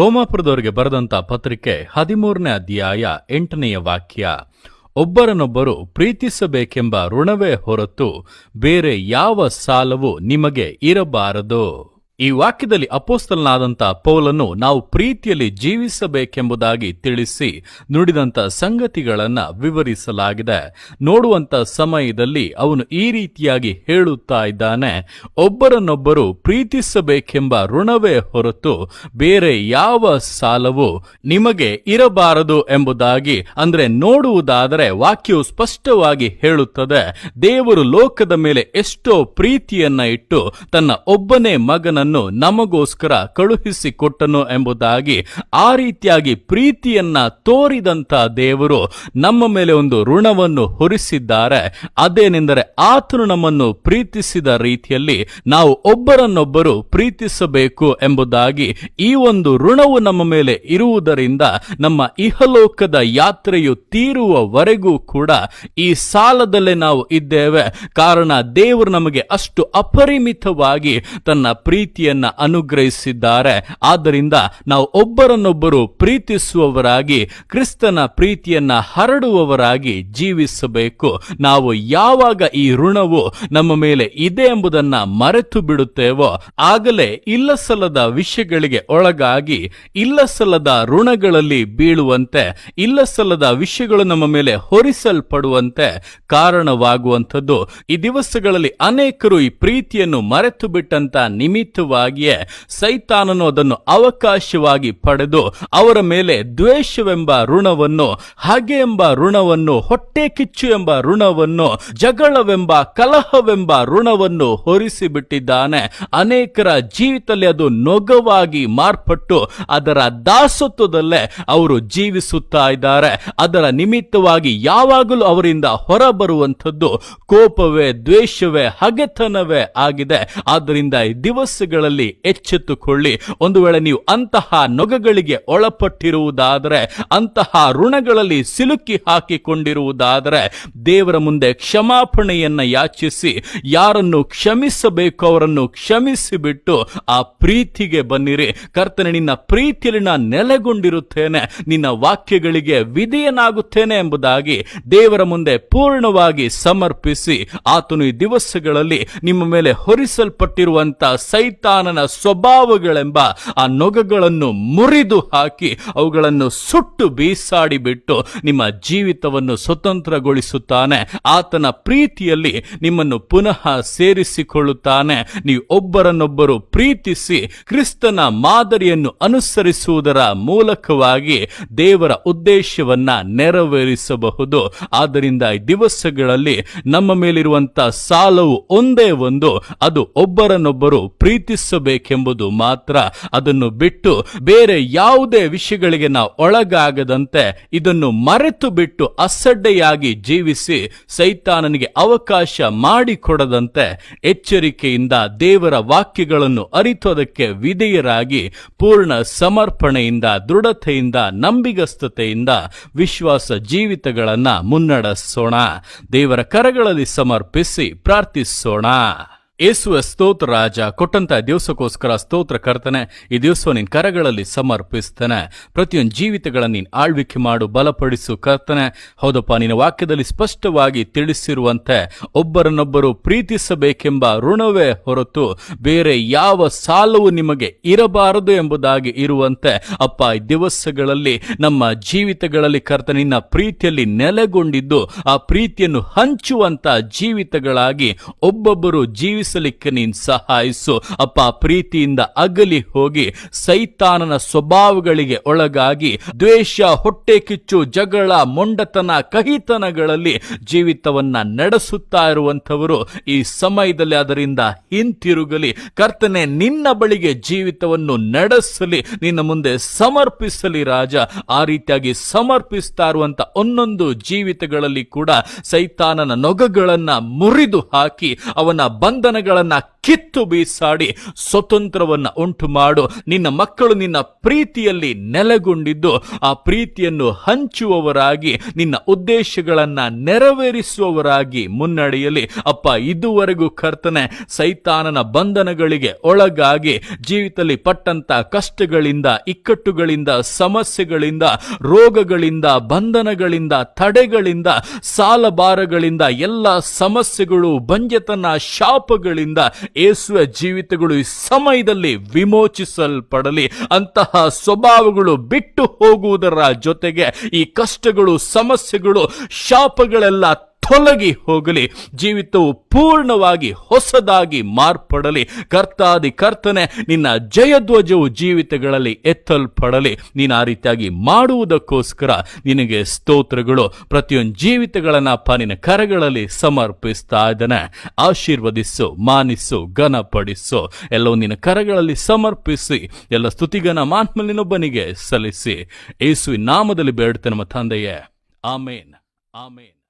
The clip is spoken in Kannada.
ರೋಮಾಪುರದವರಿಗೆ ಬರೆದಂತ ಪತ್ರಿಕೆ 13ನೇ ಅಧ್ಯಾಯ 8ನೇ ವಾಕ್ಯ. ಒಬ್ಬರನ್ನೊಬ್ಬರು ಪ್ರೀತಿಸಬೇಕೆಂಬ ಋಣವೇ ಹೊರತು ಬೇರೆ ಯಾವ ಸಾಲವೂ ನಿಮಗೆ ಇರಬಾರದು. ಈ ವಾಕ್ಯದಲ್ಲಿ ಅಪೊಸ್ತಲನಾದಂಥ ಪೌಲನು ನಾವು ಪ್ರೀತಿಯಲ್ಲಿ ಜೀವಿಸಬೇಕೆಂಬುದಾಗಿ ತಿಳಿಸಿ ನುಡಿದಂಥ ಸಂಗತಿಗಳನ್ನು ವಿವರಿಸಲಾಗಿದೆ. ನೋಡುವಂಥ ಸಮಯದಲ್ಲಿ ಅವನು ಈ ರೀತಿಯಾಗಿ ಹೇಳುತ್ತಾ ಇದ್ದಾನೆ, ಒಬ್ಬರನ್ನೊಬ್ಬರು ಪ್ರೀತಿಸಬೇಕೆಂಬ ಋಣವೇ ಹೊರತು ಬೇರೆ ಯಾವ ಸಾಲವೂ ನಿಮಗೆ ಇರಬಾರದು ಎಂಬುದಾಗಿ. ಅಂದ್ರೆ ನೋಡುವುದಾದರೆ ವಾಕ್ಯವು ಸ್ಪಷ್ಟವಾಗಿ ಹೇಳುತ್ತದೆ, ದೇವರು ಲೋಕದ ಮೇಲೆ ಎಷ್ಟೋ ಪ್ರೀತಿಯನ್ನ ಇಟ್ಟು ತನ್ನ ಒಬ್ಬನೇ ಮಗನನ್ನು ನಮಗೋಸ್ಕರ ಕಳುಹಿಸಿಕೊಟ್ಟನು ಎಂಬುದಾಗಿ. ಆ ರೀತಿಯಾಗಿ ಪ್ರೀತಿಯನ್ನ ತೋರಿದಂತ ದೇವರು ನಮ್ಮ ಮೇಲೆ ಒಂದು ಋಣವನ್ನು ಹೊರಿಸಿದ್ದಾರೆ. ಅದೇನೆಂದರೆ ಆತನು ನಮ್ಮನ್ನು ಪ್ರೀತಿಸಿದ ರೀತಿಯಲ್ಲಿ ನಾವು ಒಬ್ಬರನ್ನೊಬ್ಬರು ಪ್ರೀತಿಸಬೇಕು ಎಂಬುದಾಗಿ. ಈ ಒಂದು ಋಣವು ನಮ್ಮ ಮೇಲೆ ಇರುವುದರಿಂದ ನಮ್ಮ ಇಹಲೋಕದ ಯಾತ್ರೆಯು ತೀರುವವರೆಗೂ ಕೂಡ ಈ ಸಾಲದಲ್ಲೇ ನಾವು ಇದ್ದೇವೆ. ಕಾರಣ ದೇವರು ನಮಗೆ ಅಷ್ಟು ಅಪರಿಮಿತವಾಗಿ ತನ್ನ ಪ್ರೀತಿಯನ್ನ ಅನುಗ್ರಹಿಸಿದ್ದಾರೆ. ಆದ್ದರಿಂದ ನಾವು ಒಬ್ಬರನ್ನೊಬ್ಬರು ಪ್ರೀತಿಸುವವರಾಗಿ ಕ್ರಿಸ್ತನ ಪ್ರೀತಿಯನ್ನ ಹರಡುವವರಾಗಿ ಜೀವಿಸಬೇಕು. ನಾವು ಯಾವಾಗ ಈ ಋಣವು ನಮ್ಮ ಮೇಲೆ ಇದೆ ಎಂಬುದನ್ನ ಮರೆತು ಬಿಡುತ್ತೇವೋ ಆಗಲೇ ಇಲ್ಲಸಲ್ಲದ ವಿಷಯಗಳಿಗೆ ಒಳಗಾಗಿ ಇಲ್ಲಸಲ್ಲದ ಋಣಗಳಲ್ಲಿ ಬೀಳುವಂತೆ, ಇಲ್ಲಸಲ್ಲದ ವಿಷಯಗಳು ನಮ್ಮ ಮೇಲೆ ಹೊರಿಸಲ್ಪಡುವಂತೆ ಕಾರಣವಾಗುವಂಥದ್ದು. ಈ ದಿವಸಗಳಲ್ಲಿ ಅನೇಕರು ಈ ಪ್ರೀತಿಯನ್ನು ಮರೆತು ಬಿಟ್ಟಂತ ನಿಮಿತ್ತವಾಗಿಯೇ ಸೈತಾನನು ಅದನ್ನು ಅವಕಾಶವಾಗಿ ಪಡೆದು ಅವರ ಮೇಲೆ ದ್ವೇಷವೆಂಬ ಋಣವನ್ನು, ಹಾಗೆ ಎಂಬ ಋಣವನ್ನು, ಹೊಟ್ಟೆ ಕಿಚ್ಚು ಎಂಬ ಋಣವನ್ನು, ಜಗಳವೆಂಬ ಕಲಹವೆಂಬ ಋಣವನ್ನು ಹೊರಿಸಿಬಿಟ್ಟಿದ್ದಾನೆ. ಅನೇಕರ ಜೀವಿತದಲ್ಲಿ ಅದು ನೊಗವಾಗಿ ಮಾರ್ಪಟ್ಟು ಅದರ ದಾಸತ್ವದಲ್ಲೇ ಅವರು ಜೀವಿಸುತ್ತಾ ಇದ್ದಾರೆ. ಅದರ ನಿಮಿತ್ತವಾಗಿ ಯಾವಾಗಲೂ ಅವರಿಂದ ಹೊರಬರುವಂಥದ್ದು ಕೋಪವೇ, ದ್ವೇಷವೇ, ಹಗೆತನವೇ ಆಗಿದೆ. ಆದ್ದರಿಂದ ಈ ದಿವಸಗಳಲ್ಲಿ ಎಚ್ಚೆತ್ತುಕೊಳ್ಳಿ. ಒಂದು ವೇಳೆ ನೀವು ಅಂತಹ ನೊಗಗಳಿಗೆ ಒಳಪಟ್ಟಿರುವುದಾದರೆ, ಅಂತಹ ಋಣಗಳಲ್ಲಿ ಸಿಲುಕಿ ಹಾಕಿಕೊಂಡಿರುವುದಾದರೆ ದೇವರ ಮುಂದೆ ಕ್ಷಮಾಪಣೆಯನ್ನ ಯಾಚಿಸಿ, ಯಾರನ್ನು ಕ್ಷಮಿಸಬೇಕು ಅವರನ್ನು ಕ್ಷಮಿಸಿಬಿಟ್ಟು ಆ ಪ್ರೀತಿಗೆ ಬನ್ನಿರಿ. ಕರ್ತನೇ, ನಿನ್ನ ಪ್ರೀತಿಯಲ್ಲಿ ನಾನು ನೆಲೆಗೊಂಡಿರುತ್ತೇನೆ, ನಿನ್ನ ವಾಕ್ಯಗಳಿಗೆ ವಿಧೇಯನಾಗುತ್ತೇನೆ ಎಂಬುದಾಗಿ ದೇವರ ಮುಂದೆ ಪೂರ್ಣವಾಗಿ ಸಮರ್ಪಿಸಿ, ಆತನು ಈ ದಿವಸಗಳಲ್ಲಿ ನಿಮ್ಮ ಮೇಲೆ ಹೊರಿಸಲ್ಪಟ್ಟಿರುವಂತ ಸೈತಾನನ ಸ್ವಭಾವಗಳೆಂಬ ಆ ನೊಗಗಳನ್ನು ಮುರಿದು ಹಾಕಿ ಅವುಗಳನ್ನು ಸುಟ್ಟು ಬೀಸಾಡಿಬಿಟ್ಟು ನಿಮ್ಮ ಜೀವಿತವನ್ನು ಸ್ವತಂತ್ರಗೊಳಿಸುತ್ತಾನೆ. ಆತನ ಪ್ರೀತಿಯಲ್ಲಿ ನಿಮ್ಮನ್ನು ಪುನಃ ಸೇರಿಸಿಕೊಳ್ಳುತ್ತಾನೆ. ನೀವು ಒಬ್ಬರನ್ನೊಬ್ಬರು ಪ್ರೀತಿಸಿ ಕ್ರಿಸ್ತನ ಮಾದರಿಯನ್ನು ಅನುಸರಿಸುವುದರ ಮೂಲಕವಾಗಿ ದೇವರ ಉದ್ದೇಶವನ್ನ ನೆರವೇರಿಸಬಹುದು. ಆದ್ದರಿಂದ ಈ ದಿವಸಗಳಲ್ಲಿ ನಮ್ಮ ಮೇಲಿರುವಂತಹ ಸಾಲವು ಒಂದೇ ಒಂದು, ಅದು ಒಬ್ಬರನ್ನೊಬ್ಬರು ಪ್ರೀತಿಸಬೇಕೆಂಬುದು ಮಾತ್ರ. ಅದನ್ನು ಬಿಟ್ಟು ಬೇರೆ ಯಾವುದೇ ವಿಷಯಗಳಿಗೆ ನಾವು ಒಳಗಾಗದಂತೆ, ಇದನ್ನು ಮರೆತು ಬಿಟ್ಟು ಅಸಡ್ಡೆಯಾಗಿ ಜೀವಿಸಿ ಸೈತಾನನಿಗೆ ಅವಕಾಶ ಮಾಡಿಕೊಡದಂತೆ ಎಚ್ಚರಿಕೆಯಿಂದ ದೇವರ ವಾಕ್ಯಗಳನ್ನು ಅರಿತು ಅದಕ್ಕೆ ವಿಧೇಯರಾಗಿ ಪೂರ್ಣ ಸಮರ್ಪಣೆಯಿಂದ, ದೃಢತೆಯಿಂದ, ನಂಬಿಗಸ್ತತೆಯಿಂದ ವಿಶ್ವಾಸ ಜೀವಿತಗಳನ್ನ ಮುನ್ನಡೆಸೋಣ. ದೇವರ ಕರಗಳಲ್ಲಿ ಸಮರ್ಪಿಸಿ ಪ್ರಾರ್ಥಿಸೋಣ. ಯೇಸುವೆ ಸ್ತೋತ್ರ ರಾಜ, ಕೊಟ್ಟಂತ ದಿವಸಕ್ಕೋಸ್ಕರ ಸ್ತೋತ್ರ ಕರ್ತನೆ. ಈ ದಿವಸ ನಿನ್ ಕರಗಳಲ್ಲಿ ಸಮರ್ಪಿಸ್ತೇನೆ. ಪ್ರತಿಯೊಂದು ಜೀವಿತಗಳನ್ನು ನೀನು ಆಳ್ವಿಕೆ ಮಾಡು, ಬಲಪಡಿಸು ಕರ್ತನೆ. ಹೌದಪ್ಪ, ನಿನ್ನ ವಾಕ್ಯದಲ್ಲಿ ಸ್ಪಷ್ಟವಾಗಿ ತಿಳಿಸಿರುವಂತೆ ಒಬ್ಬರನ್ನೊಬ್ಬರು ಪ್ರೀತಿಸಬೇಕೆಂಬ ಋಣವೇ ಹೊರತು ಬೇರೆ ಯಾವ ಸಾಲವು ನಿಮಗೆ ಇರಬಾರದು ಎಂಬುದಾಗಿ ಇರುವಂತೆ ಅಪ್ಪ, ಈ ದಿವಸಗಳಲ್ಲಿ ನಮ್ಮ ಜೀವಿತಗಳಲ್ಲಿ ಕರ್ತನೆ ನಿನ್ನ ಪ್ರೀತಿಯಲ್ಲಿ ನೆಲೆಗೊಂಡಿದ್ದು ಆ ಪ್ರೀತಿಯನ್ನು ಹಂಚುವಂತ ಜೀವಿತಗಳಾಗಿ ಒಬ್ಬೊಬ್ಬರು ಜೀವಿಸಲಿಕ್ಕೆ ನೀನು ಸಹಾಯಿಸು ಅಪ್ಪ. ಪ್ರೀತಿಯಿಂದ ಅಗಲಿ ಹೋಗಿ ಸೈತಾನನ ಸ್ವಭಾವಗಳಿಗೆ ಒಳಗಾಗಿ ದ್ವೇಷ, ಹೊಟ್ಟೆ ಕಿಚ್ಚು, ಜಗಳ, ಮೊಂಡತನ, ಕಹಿತನಗಳಲ್ಲಿ ಜೀವಿತವನ್ನ ನಡೆಸುತ್ತಾ ಇರುವಂತವರು ಈ ಸಮಯದಲ್ಲಿ ಅದರಿಂದ ಹಿಂತಿರುಗಲಿ. ಕರ್ತನೆ, ನಿನ್ನ ಬಳಿಗೆ ಜೀವಿತವನ್ನು ನಡೆಸಲಿ, ನಿನ್ನ ಮುಂದೆ ಸಮರ್ಪಿಸಲಿ ರಾಜ. ಆ ರೀತಿಯಾಗಿ ಸಮರ್ಪಿಸ್ತಾ ಇರುವಂತ ಒಂದೊಂದು ಜೀವಿತಗಳಲ್ಲಿ ಕೂಡ ಸೈತಾನನ ನೊಗಗಳನ್ನ ಮುರಿದು ಹಾಕಿ ಅವನ ಬಂಧನಗಳನ್ನ ಕಿತ್ತು ಬೀಸಾಡಿ ಸ್ವತಂತ್ರವನ್ನ ಉಂಟು ಮಾಡು. ನಿನ್ನ ಮಕ್ಕಳು ನಿನ್ನ ಪ್ರೀತಿಯಲ್ಲಿ ನೆಲೆಗೊಂಡಿದ್ದು ಆ ಪ್ರೀತಿಯನ್ನು ಹಂಚುವವರಾಗಿ, ನಿನ್ನ ಉದ್ದೇಶಗಳನ್ನ ನೆರವೇರಿಸುವವರಾಗಿ ಮುನ್ನಡೆಯಲಿ. ಅಪ್ಪ, ಇದುವರೆಗೂ ಕರ್ತನೆ ಸೈತಾನನ ಬಂಧನಗಳಿಗೆ ಒಳಗಾಗಿ ಜೀವಿತದಲ್ಲಿ ಪಟ್ಟಂತ ಕಷ್ಟಗಳಿಂದ, ಇಕ್ಕಟ್ಟುಗಳಿಂದ, ಸಮಸ್ಯೆಗಳಿಂದ, ರೋಗಗಳಿಂದ, ಬಂಧನಗಳಿಂದ, ತಡೆಗಳಿಂದ, ಸಾಲಭಾರಗಳಿಂದ, ಎಲ್ಲ ಸಮಸ್ಯೆಗಳು, ಬಂಜೆತನ, ಶಾಪಗಳಿಂದ ಯೇಸುವ ಜೀವಿತಗಳು ಈ ಸಮಯದಲ್ಲಿ ವಿಮೋಚಿಸಲ್ಪಡಲಿ. ಅಂತಹ ಸ್ವಭಾವಗಳು ಬಿಟ್ಟು ಹೋಗುವುದರ ಜೊತೆಗೆ ಈ ಕಷ್ಟಗಳು, ಸಮಸ್ಯೆಗಳು, ಶಾಪಗಳೆಲ್ಲ ತೊಲಗಿ ಹೋಗಲಿ. ಜೀವಿತವು ಪೂರ್ಣವಾಗಿ ಹೊಸದಾಗಿ ಮಾರ್ಪಡಲಿ. ಕರ್ತಾದಿ ಕರ್ತನೆ, ನಿನ್ನ ಜಯಧ್ವಜವು ಜೀವಿತಗಳಲ್ಲಿ ಎತ್ತಲ್ಪಡಲಿ. ನೀನು ಆ ರೀತಿಯಾಗಿ ಮಾಡುವುದಕ್ಕೋಸ್ಕರ ನಿನಗೆ ಸ್ತೋತ್ರಗಳು. ಪ್ರತಿಯೊಂದು ಜೀವಿತಗಳನ್ನ ನಿನ್ನ ಕರಗಳಲ್ಲಿ ಸಮರ್ಪಿಸ್ತಾ ಇದ್ದಾನೆ. ಆಶೀರ್ವದಿಸು, ಮಾನಿಸು, ಘನಪಡಿಸು. ಎಲ್ಲವೂ ನಿನ್ನ ಕರಗಳಲ್ಲಿ ಸಮರ್ಪಿಸಿ ಎಲ್ಲ ಸ್ತುತಿಗನ ಮಾನ್ಮಲಿನೊಬ್ಬನಿಗೆ ಸಲ್ಲಿಸಿ ಯೇಸುವಿನ ನಾಮದಲ್ಲಿ ಬೇಡುತ್ತೇನೆ ನಮ್ಮ ತಂದೆಯೇ. ಆಮೇನ್, ಆಮೇನ್.